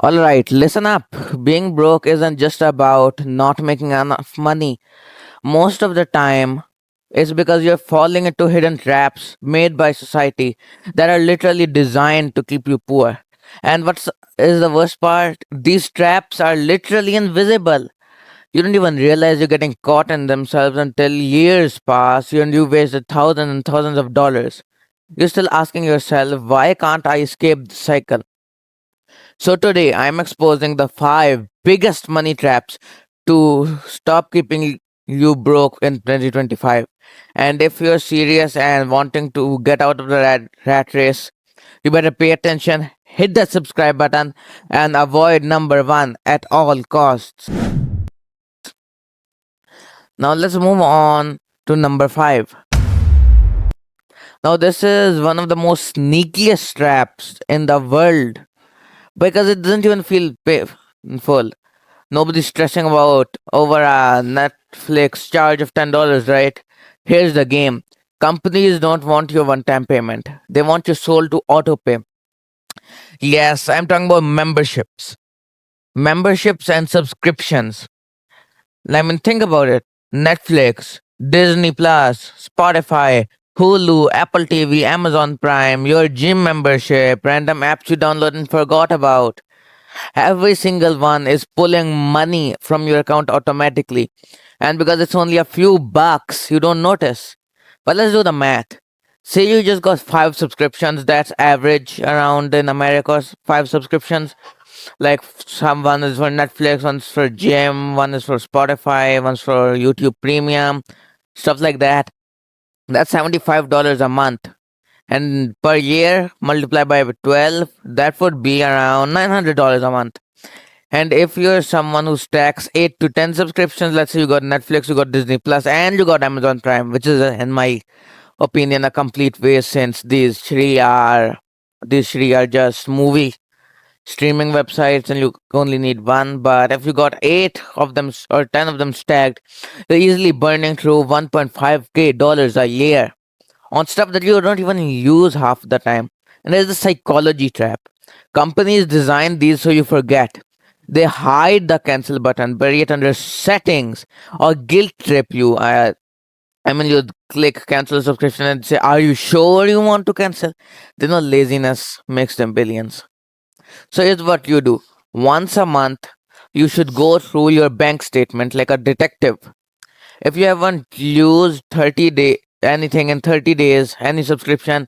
All right, listen up. Being broke isn't just about not making enough money. Most of the time, it's because you're falling into hidden traps made by society that are literally designed to keep you poor. And what's is the worst part? These traps are literally invisible. You don't even realize you're getting caught in themselves until years pass and you wasted thousands and thousands of dollars. You're still asking yourself, why can't I escape the cycle? So today I'm exposing the five biggest money traps to stop keeping you broke in 2025. And if you're serious and wanting to get out of the rat race, you better pay attention, hit the subscribe button, and avoid number one at all costs. Now let's move on to number five. Now this is one of the most sneakiest traps in the world because it doesn't even feel full. Nobody's stressing about over a Netflix charge of $10, right? Here's the game. Companies don't want your one-time payment. They want your soul to auto pay. Yes, I'm talking about memberships. Memberships and subscriptions. I mean, think about it. Netflix, Disney Plus, Spotify, Hulu, Apple TV, Amazon Prime, your gym membership, random apps you downloaded and forgot about. Every single one is pulling money from your account automatically. And because it's only a few bucks, you don't notice. But let's do the math. Say you just got five subscriptions, that's average around in America, five subscriptions. Like some one is for Netflix, one's for gym, one is for Spotify, one's for YouTube Premium, stuff like that. That's $75 a month. And per year, multiply by 12, that would be around $900 a month. And if you're someone who stacks 8 to 10 subscriptions, let's say you got Netflix, you got Disney Plus, and you got Amazon Prime, which is, in my opinion, a complete waste since these three are just movie streaming websites and you only need one. But if you got 8 of them or 10 of them stacked, you're easily burning through 1.5k dollars a year on stuff that you don't even use half the time. And there's the psychology trap. Companies design these so you forget. They hide the cancel button, bury it under settings, or guilt trip you. You click cancel subscription and say, "Are you sure you want to cancel?" They know laziness makes them billions. So here's what you do: once a month, you should go through your bank statement like a detective. If you haven't used anything in 30 days, any subscription,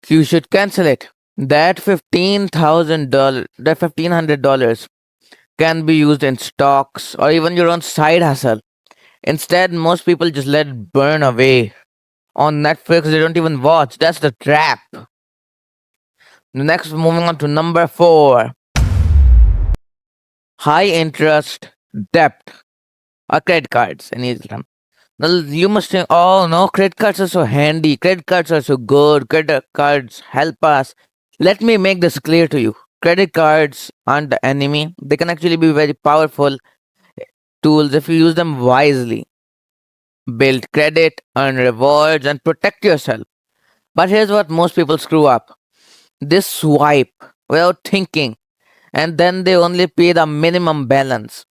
you should cancel it. That $1,500 can be used in stocks or even your own side hustle. Instead, most people just let it burn away. On Netflix, they don't even watch. That's the trap. Next, moving on to number four: high interest debt or credit cards in Islam. Now, you must think, oh no, credit cards are so handy. Credit cards are so good. Credit cards help us. Let me make this clear to you. Credit cards aren't the enemy. They can actually be very powerful tools if you use them wisely. Build credit, earn rewards, and protect yourself. But here's what most people screw up: they swipe without thinking, and then they only pay the minimum balance.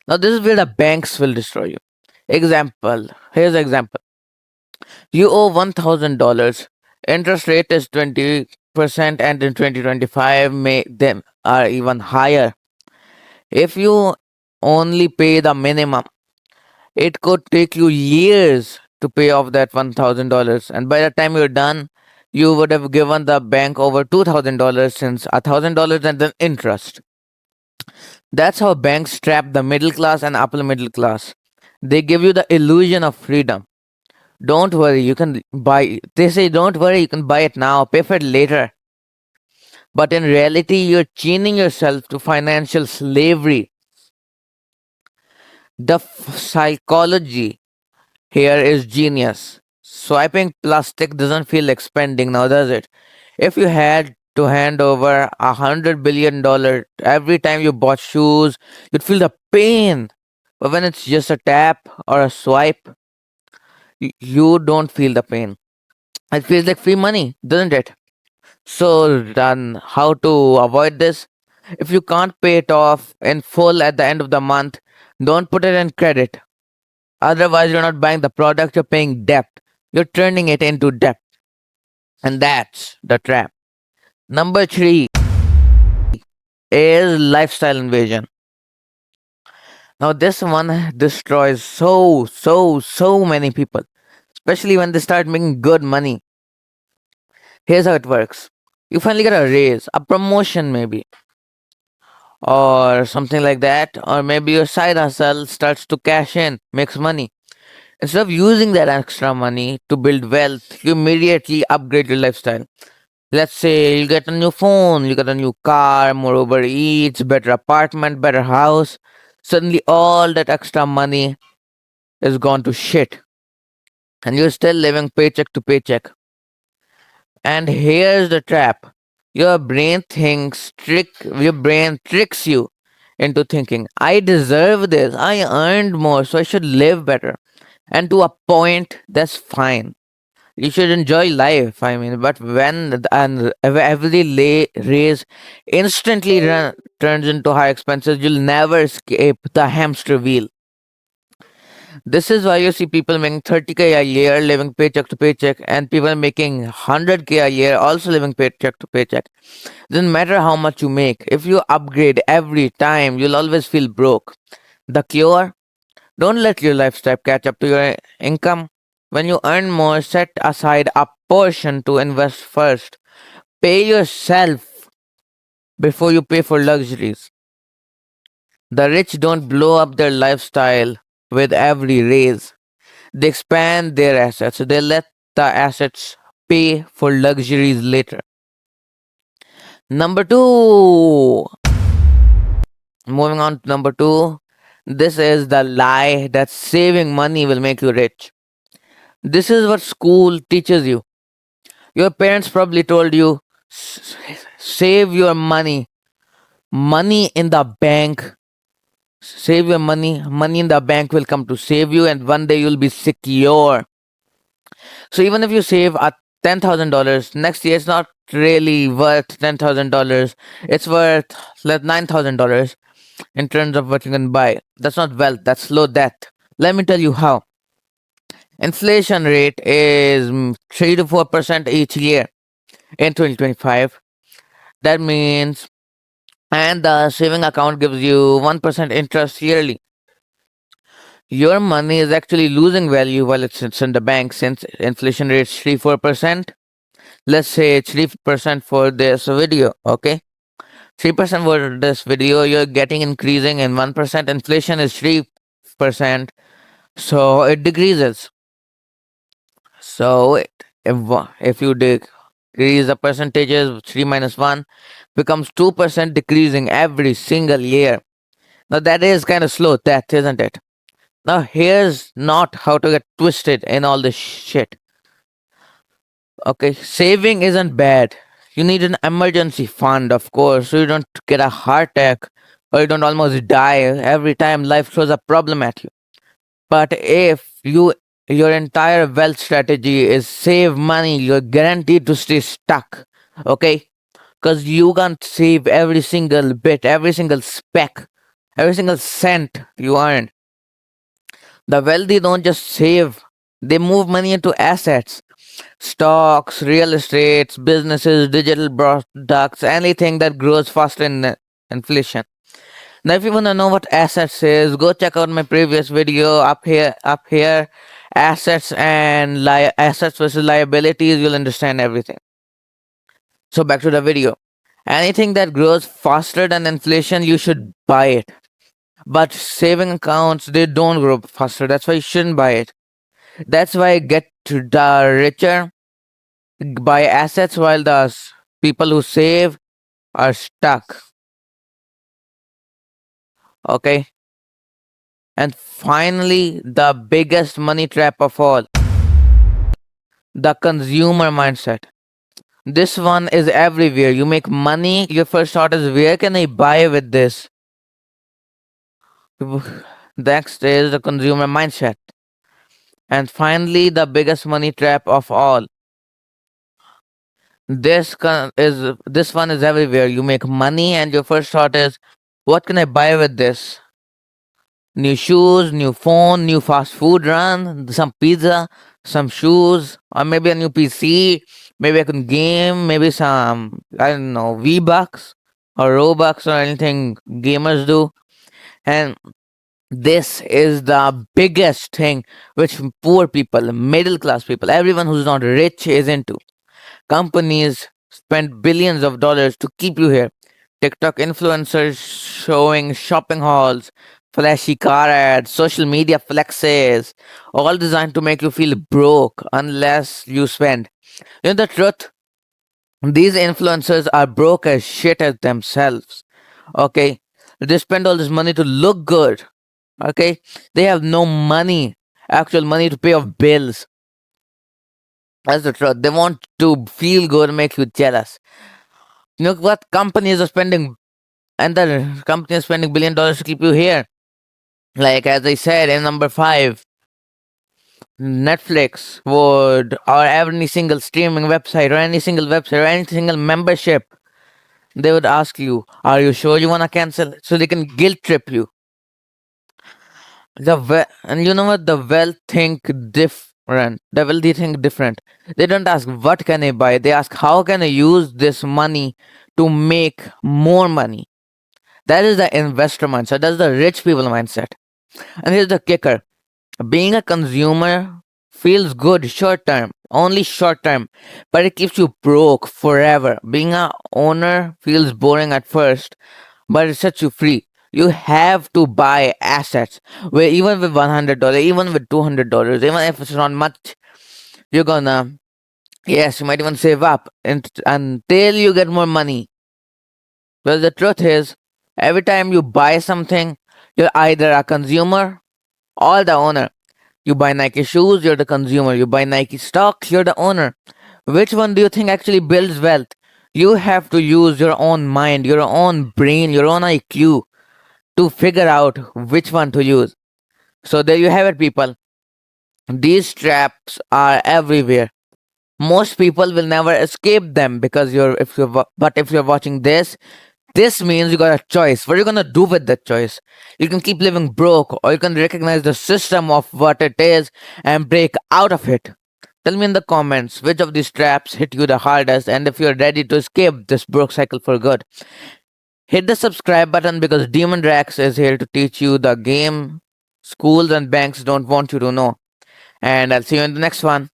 Now, this is where the banks will destroy you. Example: here's an example. You owe $1,000. Interest rate is 20%, and in 2025, may them are even higher. If you only pay the minimum, it could take you years to pay off that $1,000. And by the time you're done, you would have given the bank over $2,000 since $1,000 and then interest. That's how banks trap the middle class and upper middle class. They give you the illusion of freedom. Don't worry, you can buy. They say, don't worry, you can buy it now, pay for it later. But in reality, you're chaining yourself to financial slavery. The psychology here is genius. Swiping plastic doesn't feel like spending now, does it? If you had to hand over $100 billion every time you bought shoes, you'd feel the pain. But when it's just a tap or a swipe, you don't feel the pain. It feels like free money, doesn't it? So, then how to avoid this? If you can't pay it off in full at the end of the month, don't put it in credit. Otherwise, you're not buying the product, you're paying debt. You're turning it into debt. And that's the trap. Number three is lifestyle invasion. Now, this one destroys so many people, especially when they start making good money. Here's how it works: you finally get a raise, a promotion, maybe, or something like that, or maybe your side hustle starts to cash in, makes money. Instead of using that extra money to build wealth, you immediately upgrade your lifestyle. Let's say you get a new phone, you get a new car, more Uber Eats, better apartment, better house. Suddenly, all that extra money is gone to shit, and you're still living paycheck to paycheck. And here's the trap: your brain tricks you into thinking, I deserve this, I earned more, so I should live better. And to a point, that's fine. You should enjoy life, I mean, but when every raise instantly turns into high expenses, you'll never escape the hamster wheel. This is why you see people making 30K a year living paycheck to paycheck, and people making 100K a year also living paycheck to paycheck. Doesn't matter how much you make, if you upgrade every time, you'll always feel broke. The cure: don't let your lifestyle catch up to your income. When you earn more, set aside a portion to invest first. Pay yourself before you pay for luxuries. The rich don't blow up their lifestyle with every raise. They expand their assets. They let the assets pay for luxuries later. Number two. Moving on to number two. This is the lie that saving money will make you rich. This is what school teaches you. Your parents probably told you, save your money. Money in the bank. Save your money. Money in the bank will come to save you, and one day you'll be secure. So even if you save a $10,000 next year, it's not really worth $10,000. It's worth like $9,000 in terms of what you can buy. That's not wealth. That's slow death. Let me tell you how. Inflation rate is 3 to 4% each year in 2025. That means, and the saving account gives you 1% interest yearly. Your money is actually losing value while it sits in the bank since inflation rate is 3 4%. Let's say 3% for this video, okay? 3% for this video, you're getting increasing, and 1% inflation is 3%, so it decreases. So if you decrease the percentages, 3 minus 1 becomes 2% decreasing every single year. Now that is kind of slow death, isn't it? Now here's not how to get twisted in all this shit. Okay, saving isn't bad. You need an emergency fund, of course, so you don't get a heart attack or you don't almost die every time life throws a problem at you. But if your entire wealth strategy is save money, you're guaranteed to stay stuck. Okay? Because you can't save every single bit, every single speck, every single cent you earn. The wealthy don't just save, they move money into assets: stocks, real estates, businesses, digital products, anything that grows faster in inflation. Now, if you want to know what assets is, go check out my previous video up here, assets versus liabilities. You'll understand everything. So back to the video. Anything that grows faster than inflation, you should buy it. But saving accounts, they don't grow faster. That's why you shouldn't buy it. That's why get to the richer buy assets while the people who save are stuck. Okay. And finally, the biggest money trap of all: the consumer mindset. This one is everywhere. You make money, your first thought is, where can I buy with this? Next is the consumer mindset. And finally, the biggest money trap of all: This one is everywhere. You make money, and your first thought is, "What can I buy with this? New shoes, new phone, new fast food run, some pizza, some shoes, or maybe a new PC. Maybe I can game. Maybe some I don't know V Bucks or Robux or anything gamers do." And this is the biggest thing which poor people, middle class people, everyone who's not rich is into. Companies spend billions of dollars to keep you here. TikTok influencers showing shopping hauls, flashy car ads, social media flexes, all designed to make you feel broke unless you spend. You know the truth? These influencers are broke as shit as themselves. Okay? They spend all this money to look good. Okay? They have no money, actual money to pay off bills. That's the truth. They want to feel good, make you jealous. You know what? Companies are spending, and the company is spending $1 billion to keep you here. Like as I said in number five, Netflix would, or any single streaming website, or any single website, or any single membership, they would ask you, "Are you sure you wanna cancel?" So they can guilt trip you. And you know what? The well think different. The wealthy think different. They don't ask what can I buy. They ask how can I use this money to make more money. That is the investor mindset. That's the rich people mindset. And here's the kicker: being a consumer feels good short term, only short term, but it keeps you broke forever. Being a owner feels boring at first, but it sets you free. You have to buy assets where even with $100, even with $200, even if it's not much, you're gonna, yes, you might even save up until you get more money. Well, the truth is, every time you buy something, you're either a consumer or the owner. You buy Nike shoes, you're the consumer. You buy Nike stocks, you're the owner. Which one do you think actually builds wealth? You have to use your own mind, your own brain, your own IQ to figure out which one to use. So there you have it, people. These traps are everywhere. Most people will never escape them because but if you're watching this means you got a choice. What are you gonna do with that choice? You can keep living broke, or you can recognize the system of what it is and break out of it. Tell me in the comments which of these traps hit you the hardest and if you're ready to escape this broke cycle for good. Hit the subscribe button because Demon Drax is here to teach you the game schools and banks don't want you to know. And I'll see you in the next one.